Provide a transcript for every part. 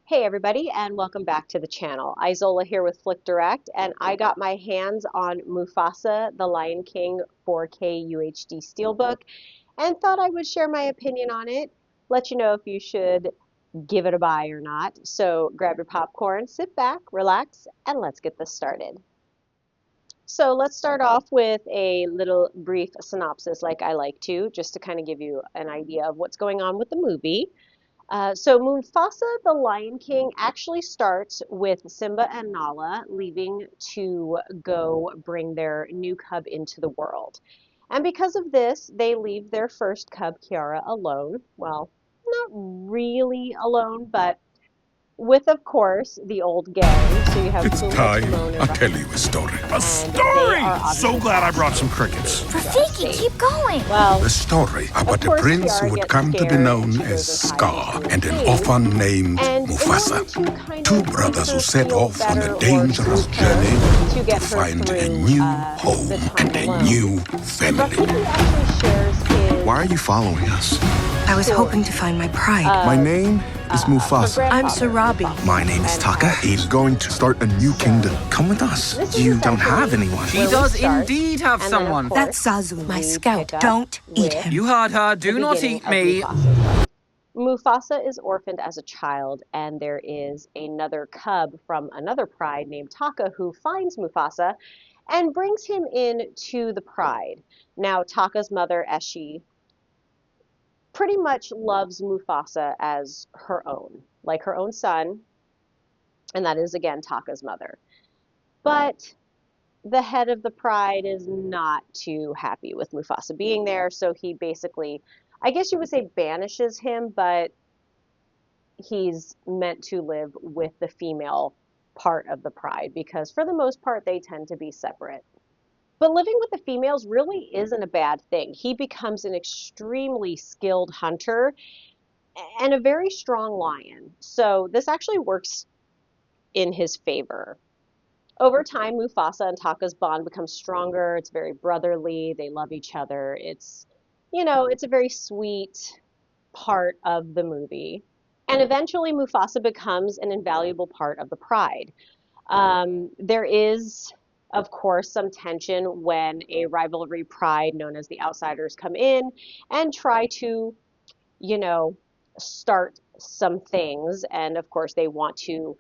Hey everybody, and welcome back to the channel. Izola here with FlickDirect, and I got my hands on Mufasa, the Lion King 4K UHD Steelbook, and thought I would share my opinion on it, let you know if you should give it a buy or not. So grab your popcorn, sit back, relax, and let's get this started. So let's start off with a little brief synopsis like I like to, just to kind of give you an idea of what's going on with the movie. So Mufasa, the Lion King, actually starts with Simba and Nala leaving to go bring their new cub into the world. And because of this, they leave their first cub, Kiara, alone. Well, not really alone, but with, of course, the old gang. So you have It's Pumbaa, time Timon, and I tell you a story. A story! So glad I brought some crickets. Rafiki, keep going! Well, The story about a prince who would come to be known as Scar and an orphan named Mufasa. Two brothers who set off on a dangerous journey to find a new home and a new family. Why are you following us? I was hoping to find my pride. My name is Mufasa. I'm Sarabi. My name is Taka. He's going to start a new kingdom. Come with us. You don't have anyone. She does indeed have someone. That's Zazu, my scout. Don't eat him. You heard her. Do not eat me. Mufasa is orphaned as a child, and there is another cub from another pride named Taka who finds Mufasa and brings him in to the pride. Now, Taka's mother, Eshi, pretty much loves Mufasa as her own, like her own son, and that is, again, Taka's mother. But the head of the pride is not too happy with Mufasa being there, so he basically, I guess you would say, banishes him, but he's meant to live with the female part of the pride because for the most part they tend to be separate. But living with the females really isn't a bad thing. He becomes an extremely skilled hunter and a very strong lion. So this actually works in his favor. Over time, Mufasa and Taka's bond becomes stronger. It's very brotherly. They love each other. It's a very sweet part of the movie. And eventually Mufasa becomes an invaluable part of the pride. There is, of course, some tension when a rivalry pride known as the Outsiders come in and try to, start some things. And of course, they want to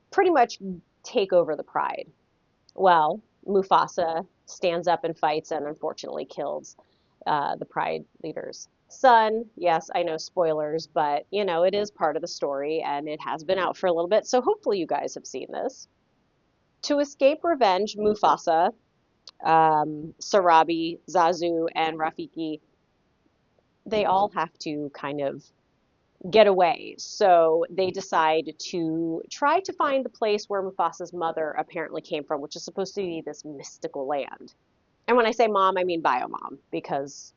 pretty much take over the pride. Well, Mufasa stands up and fights and unfortunately kills the pride leader's son. Yes, I know, spoilers, but it is part of the story and it has been out for a little bit, so hopefully you guys have seen this. To escape revenge, Mufasa, Sarabi, Zazu, and Rafiki, they all have to kind of get away. So they decide to try to find the place where Mufasa's mother apparently came from, which is supposed to be this mystical land. And when I say mom, I mean bio mom, because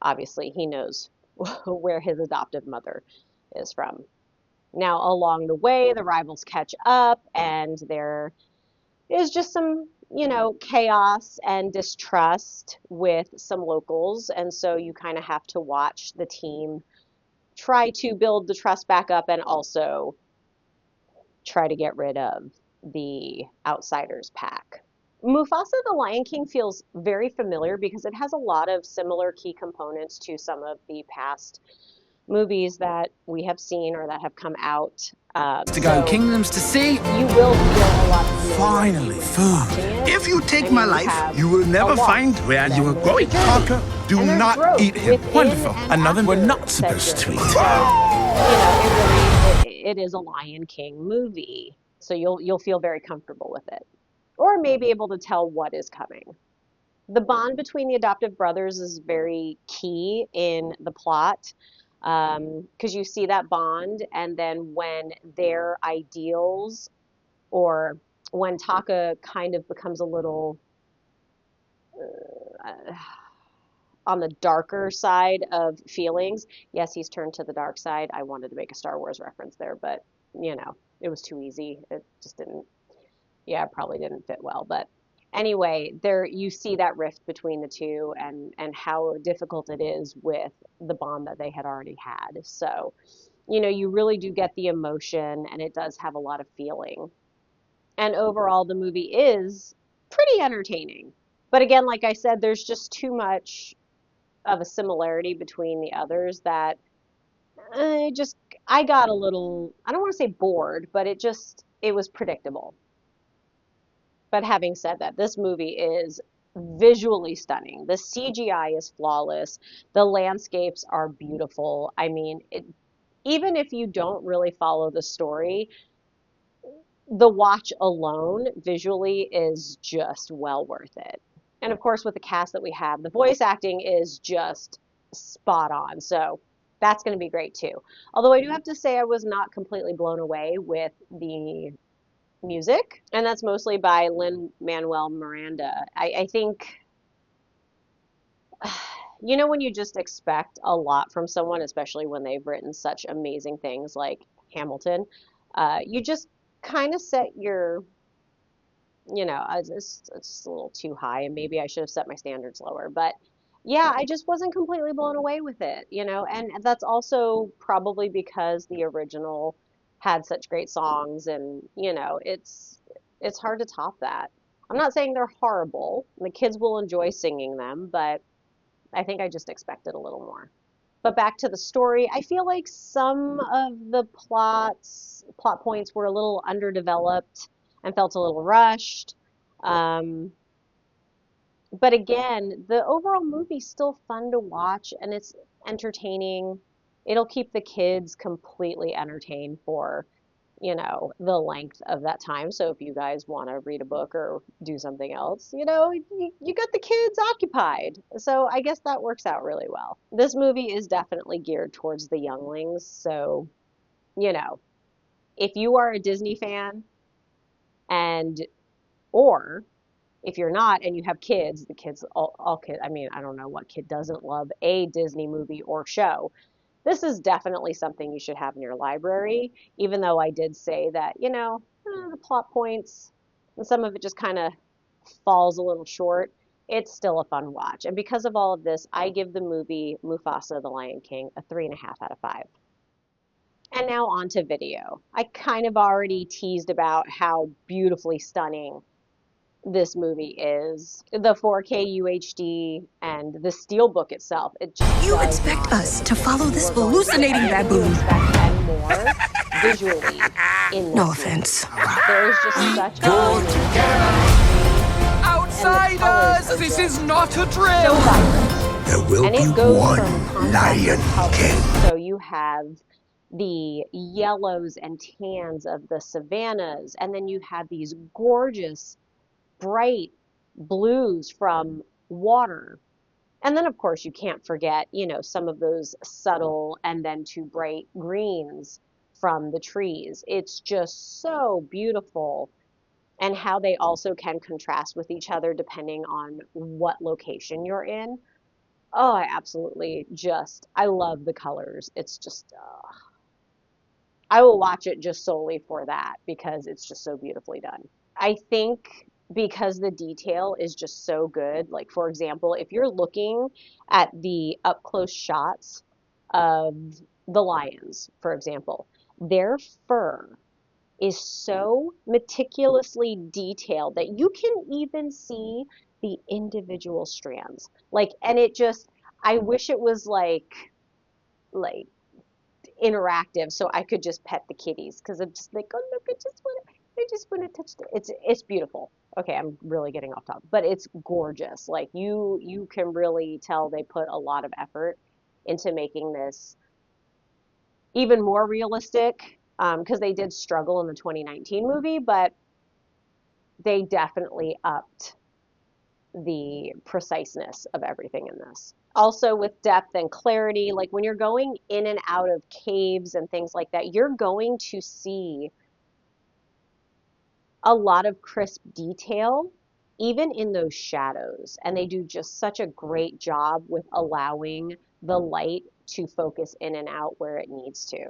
obviously he knows where his adoptive mother is from. Now, along the way, the rivals catch up, and there is just some, chaos and distrust with some locals. And so you kind of have to watch the team try to build the trust back up and also try to get rid of the Outsiders pack. Mufasa the Lion King feels very familiar because it has a lot of similar key components to some of the past movies that we have seen or that have come out. To go kingdoms to see. You will feel a lot of Finally, food. If you take my life, you will never find where you are going. Taka, do not eat him. Wonderful. Another we're not supposed to eat. It is a Lion King movie, so you'll feel very comfortable with it, or may be able to tell what is coming. The bond between the adoptive brothers is very key in the plot. Because you see that bond, and then when their ideals, or when Taka kind of becomes a little on the darker side of feelings. Yes, he's turned to the dark side. I wanted to make a Star Wars reference there, but it was too easy. It just didn't, it probably didn't fit well. But anyway, there you see that rift between the two and how difficult it is with the bond that they had already had. So You know, you really do get the emotion, and it does have a lot of feeling. And overall, the movie is pretty entertaining. But again, like I said, there's just too much of a similarity between the others that I just, I got a little, I don't want to say bored, but it was predictable. But having said that, this movie is visually stunning. The CGI is flawless. The landscapes are beautiful. I mean, even if you don't really follow the story, the watch alone visually is just well worth it. And of course, with the cast that we have, the voice acting is just spot on. So that's going to be great too. Although I do have to say I was not completely blown away with the music, and that's mostly by Lin-Manuel Miranda. I think, you know, when you just expect a lot from someone, especially when they've written such amazing things like Hamilton, you just kind of set your, you know, it's a little too high, and maybe I should have set my standards lower. But yeah, I just wasn't completely blown away with it, you know, and that's also probably because the original had such great songs, and you know, it's hard to top that. I'm not saying they're horrible. The kids will enjoy singing them, but I think I just expected a little more. But back to the story, I feel like some of the plot points were a little underdeveloped and felt a little rushed. Um, but again, the overall movie's still fun to watch, and it's entertaining. It'll keep the kids completely entertained for, you know, the length of that time. So if you guys want to read a book or do something else, you know, you got the kids occupied. So I guess that works out really well. This movie is definitely geared towards the younglings. So, you know, if you are a Disney fan, and or if you're not and you have kids, the kids, all kids, I mean, I don't know what kid doesn't love a Disney movie or show. This is definitely something you should have in your library, even though I did say that, you know, the plot points and some of it just kind of falls a little short. It's still a fun watch. And because of all of this, I give the movie Mufasa, the Lion King a 3.5 out of 5. And now on to video. I kind of already teased about how beautifully stunning this movie is. The 4K UHD and the Steelbook itself, it just You expect us to follow this hallucinating baboon. And more visually in this No offense. There is just such a Outsiders! This is not a drill! There will be one Lion King. So you have the yellows and tans of the savannas, and then you have these gorgeous bright blues from water. And then, of course, you can't forget, you know, some of those subtle and then too bright greens from the trees. It's just so beautiful, and how they also can contrast with each other depending on what location you're in. Oh, I absolutely just, I love the colors. It's just, I will watch it just solely for that because it's just so beautifully done. I think because the detail is just so good. Like, for example, if you're looking at the up close shots of the lions, for example, their fur is so meticulously detailed that you can even see the individual strands. Like, and it just, I wish it was like interactive so I could just pet the kitties, because I'm just like, oh look, I just want to touch it. It's beautiful. Okay, I'm really getting off topic, but it's gorgeous. Like, you can really tell they put a lot of effort into making this even more realistic, because they did struggle in the 2019 movie, but they definitely upped the preciseness of everything in this. Also with depth and clarity, like when you're going in and out of caves and things like that, you're going to see a lot of crisp detail, even in those shadows. And they do just such a great job with allowing the light to focus in and out where it needs to.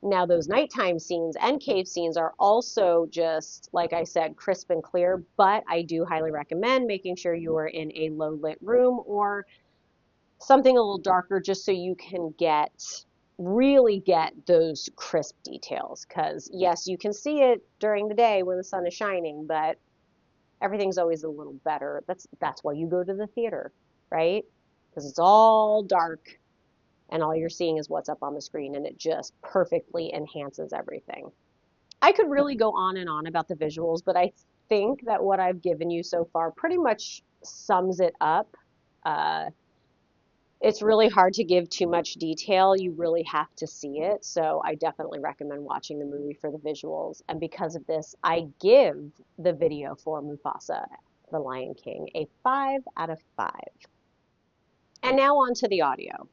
Now, those nighttime scenes and cave scenes are also just, like I said, crisp and clear, but I do highly recommend making sure you are in a low lit room or something a little darker, just so you can get really get those crisp details. Because yes, you can see it during the day when the sun is shining, but everything's always a little better. That's why you go to the theater, right? Because it's all dark and all you're seeing is what's up on the screen, and it just perfectly enhances everything. I could really go on and on about the visuals, but I think that what I've given you so far pretty much sums it up. Uh, it's really hard to give too much detail. You really have to see it. So I definitely recommend watching the movie for the visuals. And because of this, I give the video for Mufasa, The Lion King, a 5 out of 5. And now on to the audio.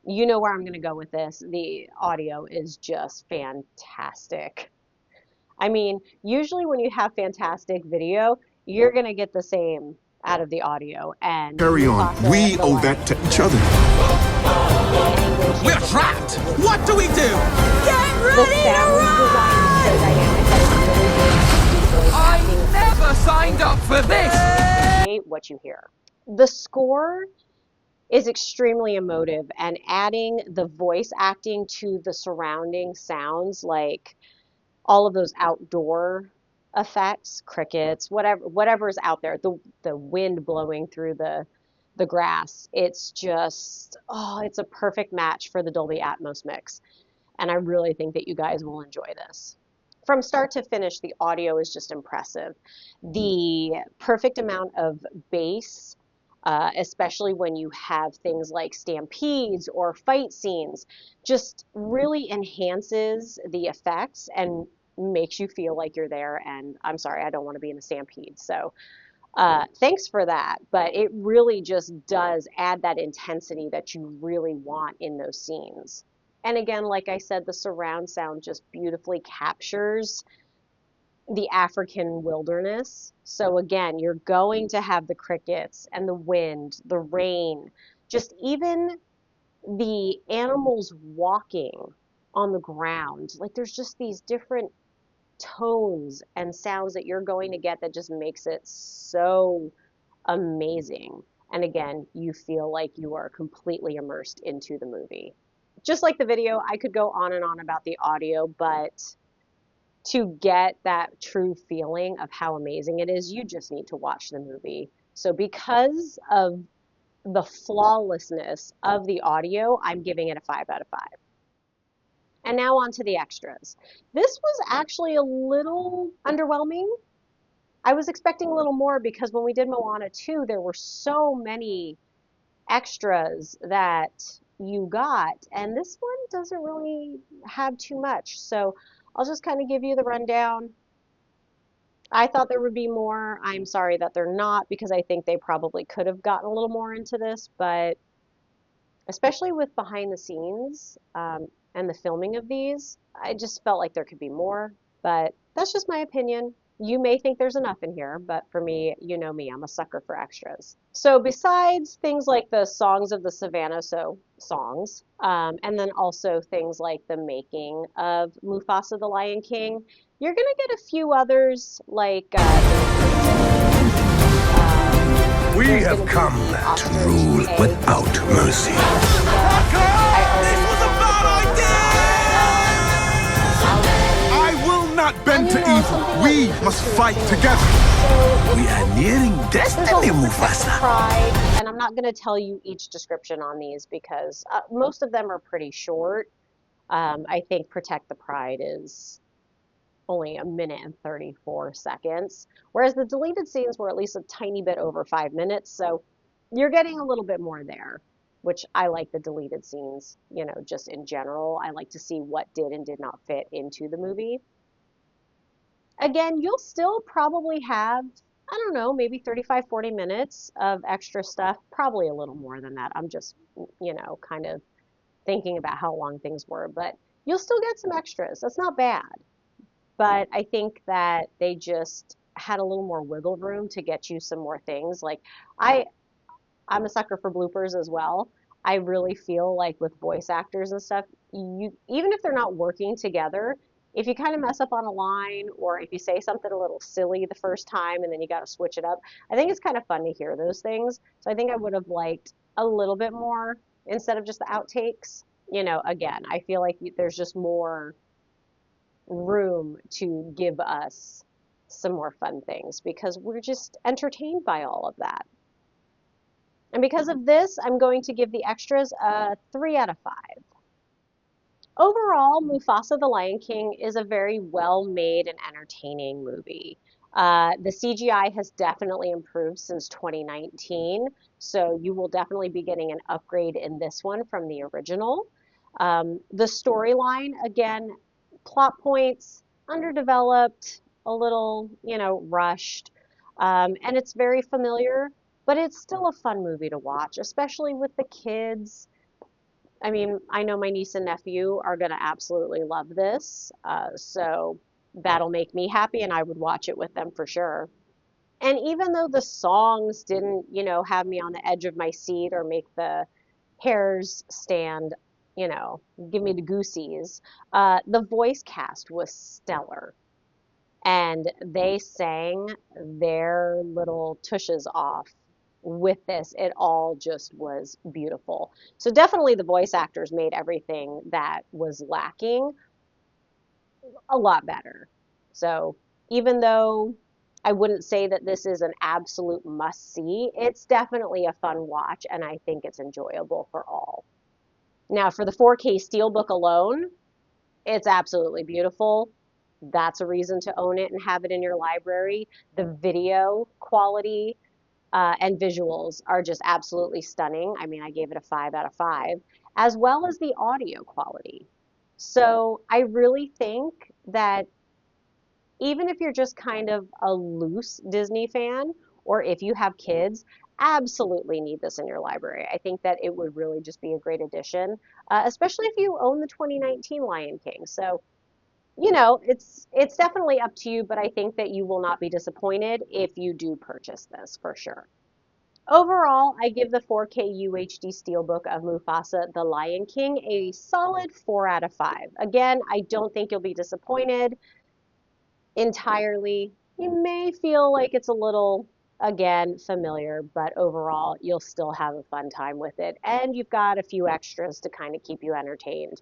You know where I'm going to go with this. The audio is just fantastic. I mean, usually when you have fantastic video, you're going to get the same out of the audio. And carry on. We owe that to each other. We're trapped. What do we do? Get ready to run! I never signed up for this. What you hear. The score is extremely emotive, and adding the voice acting to the surrounding sounds, like all of those outdoor effects, crickets, whatever is out there, the wind blowing through the grass. It's just, oh, it's a perfect match for the Dolby Atmos mix. And I really think that you guys will enjoy this. From start to finish, the audio is just impressive. The perfect amount of bass, especially when you have things like stampedes or fight scenes, just really enhances the effects and makes you feel like you're there. And I'm sorry, I don't want to be in a stampede. So thanks for that. But it really just does add that intensity that you really want in those scenes. And again, like I said, the surround sound just beautifully captures the African wilderness. So again, you're going to have the crickets and the wind, the rain, just even the animals walking on the ground. Like there's just these different tones and sounds that you're going to get that just makes it so amazing. And again, you feel like you are completely immersed into the movie. Just like the video, I could go on and on about the audio, but to get that true feeling of how amazing it is, you just need to watch the movie. So because of the flawlessness of the audio, I'm giving it a 5 out of 5. And now on to the extras. This was actually a little underwhelming. I was expecting a little more because when we did Moana 2, there were so many extras that you got, and this one doesn't really have too much. So I'll just kind of give you the rundown. I thought there would be more. I'm sorry that they're not, because I think they probably could have gotten a little more into this, but especially with behind the scenes and the filming of these, I just felt like there could be more, but that's just my opinion. You may think there's enough in here, but for me, you know me, I'm a sucker for extras. So besides things like the songs of the Savannah, so songs, and then also things like the making of Mufasa the Lion King, you're gonna get a few others like we have come to rule without mercy. This was a bad idea! I will not bend to evil. We must fight together. We are nearing destiny, Mufasa. Pride, and I'm not going to tell you each description on these because most of them are pretty short. I think Protect the Pride is only 1 minute and 34 seconds, whereas the deleted scenes were at least a tiny bit over 5 minutes, so you're getting a little bit more there, which I like the deleted scenes, you know, just in general. I like to see what did and did not fit into the movie. Again, you'll still probably have, I don't know, maybe 35, 40 minutes of extra stuff, probably a little more than that. I'm just, you know, kind of thinking about how long things were, but you'll still get some extras. That's not bad. But I think that they just had a little more wiggle room to get you some more things. Like I'm a sucker for bloopers as well. I really feel like with voice actors and stuff, you even if they're not working together, if you kind of mess up on a line or if you say something a little silly the first time and then you got to switch it up, I think it's kind of fun to hear those things. So I think I would have liked a little bit more instead of just the outtakes. you know, again, I feel like there's just more room to give us some more fun things because we're just entertained by all of that. And because of this, I'm going to give the extras a 3 out of 5. Overall, Mufasa the Lion King is a very well-made and entertaining movie. The CGI has definitely improved since 2019, so you will definitely be getting an upgrade in this one from the original. The storyline, again, plot points, underdeveloped, a little, you know, rushed, and it's very familiar, but it's still a fun movie to watch, especially with the kids. I mean, I know my niece and nephew are going to absolutely love this, so that'll make me happy, and I would watch it with them for sure. And even though the songs didn't, you know, have me on the edge of my seat or make the hairs stand, you know, give me the goosies, the voice cast was stellar. And they sang their little tushes off with this. It all just was beautiful. So definitely the voice actors made everything that was lacking a lot better. So even though I wouldn't say that this is an absolute must see, it's definitely a fun watch and I think it's enjoyable for all. Now for the 4K Steelbook alone, it's absolutely beautiful. That's a reason to own it and have it in your library. The video quality and visuals are just absolutely stunning. I mean, I gave it a 5 out of 5, as well as the audio quality. So I really think that even if you're just kind of a loose Disney fan, or if you have kids, absolutely need this in your library. I think that it would really just be a great addition, especially if you own the 2019 Lion King. So you know, it's definitely up to you, but I think that you will not be disappointed if you do purchase this for sure. Overall, I give the 4K UHD Steelbook of Mufasa the Lion King a solid 4 out of 5. Again, I don't think you'll be disappointed entirely. You may feel like it's a little, again, familiar, but overall, you'll still have a fun time with it. And you've got a few extras to kind of keep you entertained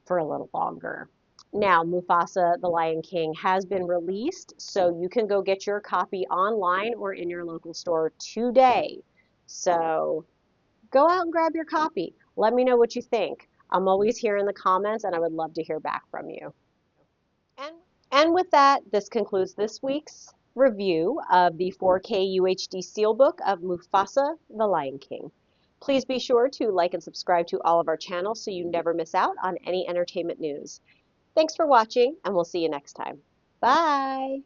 for a little longer. Now, Mufasa the Lion King has been released, so you can go get your copy online or in your local store today. So go out and grab your copy. Let me know what you think. I'm always here in the comments, and I would love to hear back from you. And with that, this concludes this week's review of the 4K UHD Steelbook of Mufasa the Lion King. Please be sure to like and subscribe to all of our channels so you never miss out on any entertainment news. Thanks for watching, and we'll see you next time. Bye!